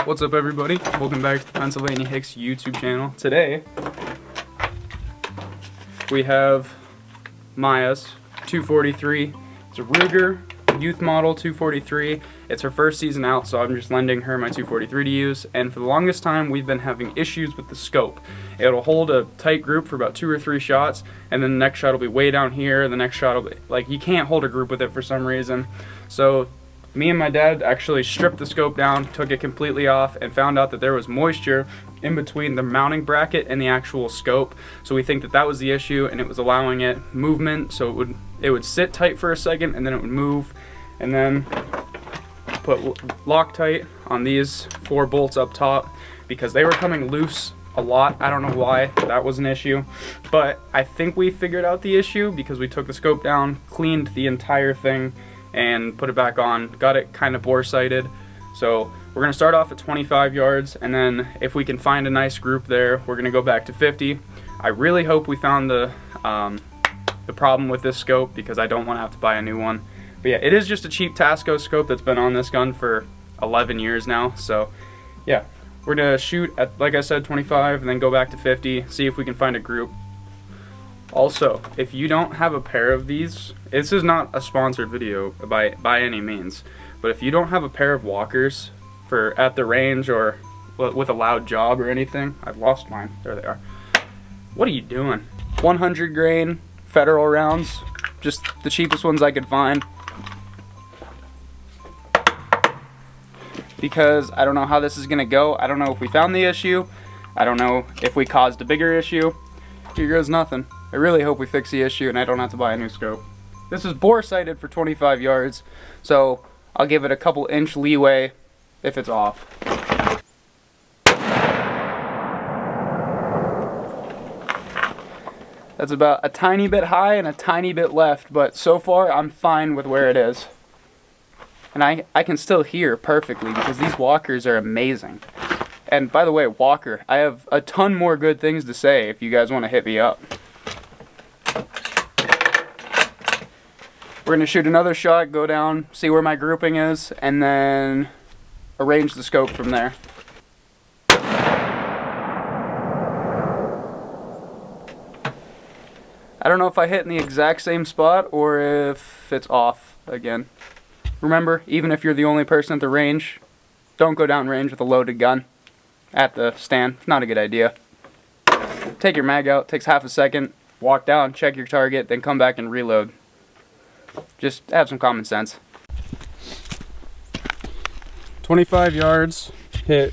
What's up, everybody? Welcome back to the Pennsylvania Hicks YouTube channel. Today we have Maya's 243. It's a Ruger youth model 243. It's her first season out, so I'm just lending her my 243 to use. And for the longest time, we've been having issues with the scope. It'll hold a tight group for about 2 or 3 shots, and then the next shot will be way down here. The next shot will be like, you can't hold a group with it for some reason. So me and my dad actually stripped the scope down, took it completely off, and found out that there was moisture in between the mounting bracket and the actual scope. So we think that that was the issue, and it was allowing it movement. So it would sit tight for a second, and then it would move, and then put Loctite on these 4 bolts up top because they were coming loose a lot. I don't know why that was an issue, but I think we figured out the issue because we took the scope down, cleaned the entire thing, and put it back on, got it kind of bore sighted. So we're gonna start off at 25 yards, and then if we can find a nice group there, we're gonna go back to 50. I really hope we found the problem with this scope because I don't want to have to buy a new one. But yeah, it is just a cheap Tasco scope that's been on this gun for 11 years now. So yeah, we're gonna shoot at, like I said, 25 and then go back to 50, see if we can find a group. Also, if you don't have a pair of these, this is not a sponsored video by any means, but if you don't have a pair of walkers for at the range or with a loud job or anything, I've lost mine. There they are. What are you doing? 100 grain Federal rounds, just the cheapest ones I could find. Because I don't know how this is gonna go. I don't know if we found the issue. I don't know if we caused a bigger issue. Here goes nothing. I really hope we fix the issue and I don't have to buy a new scope. This is bore sighted for 25 yards, so I'll give it a couple inch leeway if it's off. That's about a tiny bit high and a tiny bit left, but so far I'm fine with where it is. And I can still hear perfectly because these walkers are amazing. And by the way, walker, I have a ton more good things to say if you guys want to hit me up. We're going to shoot another shot, go down, see where my grouping is, and then arrange the scope from there. I don't know if I hit in the exact same spot or if it's off again. Remember, even if you're the only person at the range, don't go down range with a loaded gun at the stand. It's not a good idea. Take your mag out, takes half a second, walk down, check your target, then come back and reload. Just have some common sense. 25 yards, hit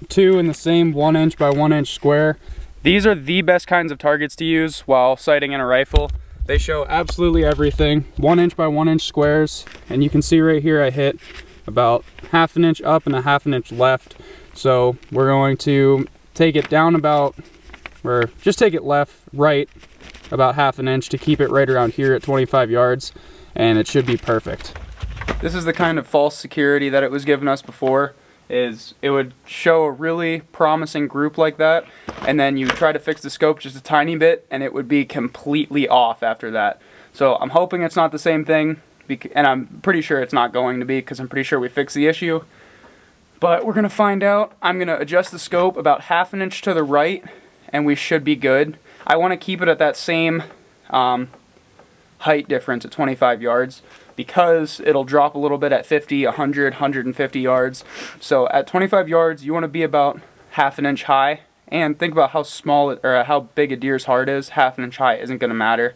2 in the same 1 inch by 1 inch square. These are the best kinds of targets to use while sighting in a rifle. They show absolutely everything. 1 inch by 1 inch squares, and you can see right here I hit about ½ inch up and ½ inch left. So we're going to take it down about, or just take it right about ½ inch to keep it right around here at 25 yards, and it should be perfect. This is the kind of false security that it was giving us before. Is it would show a really promising group like that, and then you try to fix the scope just a tiny bit and it would be completely off after that. So I'm hoping it's not the same thing, and I'm pretty sure it's not going to be because I'm pretty sure we fixed the issue. But we're gonna find out. I'm gonna adjust the scope about ½ inch to the right and we should be good. I want to keep it at that same height difference at 25 yards because it'll drop a little bit at 50, 100, 150 yards. So at 25 yards, you want to be about ½ inch high. And think about how small or how big a deer's heart is. ½ inch high isn't going to matter.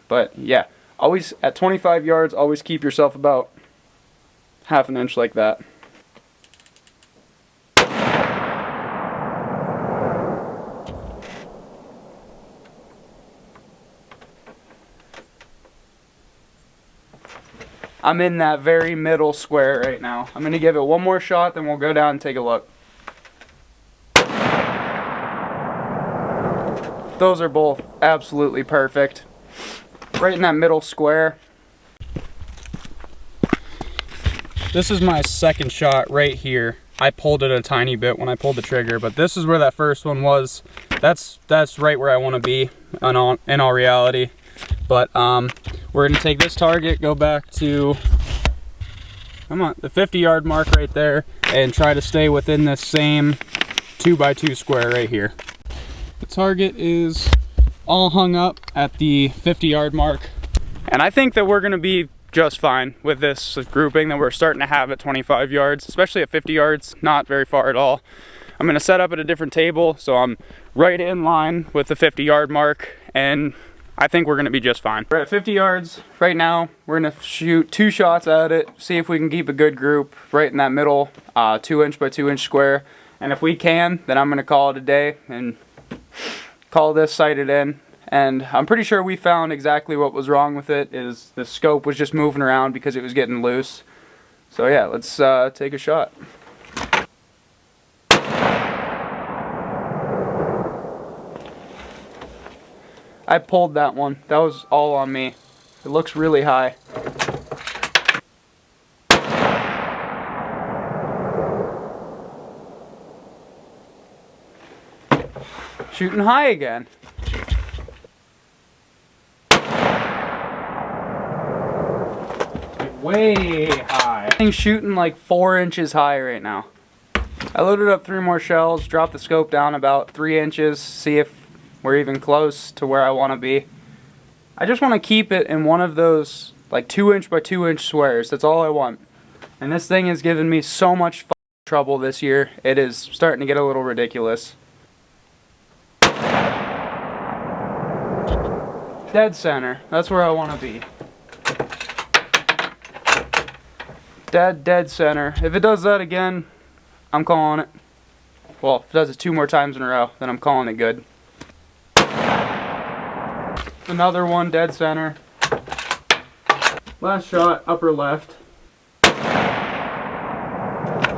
But yeah, always at 25 yards, always keep yourself about ½ inch like that. I'm in that very middle square right now. I'm going to give it one more shot, then we'll go down and take a look. Those are both absolutely perfect. Right in that middle square. This is my second shot right here. I pulled it a tiny bit when I pulled the trigger, but this is where that first one was. That's right where I want to be in all reality. But we're going to take this target, go back to come on, the 50-yard mark right there, and try to stay within this same 2x2 square right here. The target is all hung up at the 50-yard mark, and I think that we're gonna be just fine with this grouping that we're starting to have at 25 yards, especially at 50 yards, not very far at all. I'm gonna set up at a different table, so I'm right in line with the 50-yard mark, and I think we're gonna be just fine. We're at 50 yards right now. We're gonna shoot 2 shots at it, see if we can keep a good group right in that middle 2-inch by 2-inch square. And if we can, then I'm gonna call it a day and call this sighted in. And I'm pretty sure we found exactly what was wrong with it, is the scope was just moving around because it was getting loose. So yeah, let's take a shot. I pulled that one. That was all on me. It looks really high. Shooting high again. Way high. Thing's shooting like 4 inches high right now. I loaded up 3 more shells, dropped the scope down about 3 inches, see if we're even close to where I want to be. I just want to keep it in one of those like 2-inch by 2-inch squares. That's all I want. And this thing has given me so much trouble this year. It is starting to get a little ridiculous. Dead center. That's where I want to be. Dead center. If it does that again, I'm calling it. Well, if it does it 2 more times in a row, then I'm calling it good. Another one, dead center. Last shot, upper left.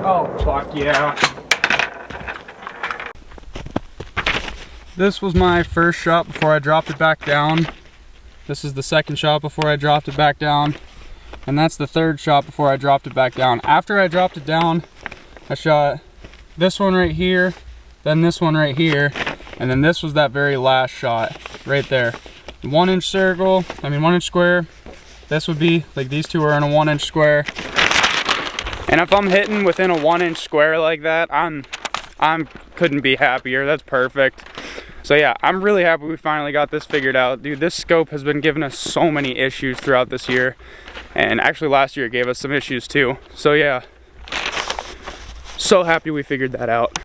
Oh, fuck yeah. This was my first shot before I dropped it back down. This is the second shot before I dropped it back down. And that's the third shot before I dropped it back down. After I dropped it down, I shot this one right here, then this one right here, and then this was that very last shot right there. 1-inch circle, 1-inch square. This would be, like these two are in a 1-inch square. And if I'm hitting within a 1-inch square like that, I'm couldn't be happier. That's perfect. So yeah, I'm really happy we finally got this figured out. Dude, this scope has been giving us so many issues throughout this year. And actually last year it gave us some issues too. So yeah, so happy we figured that out.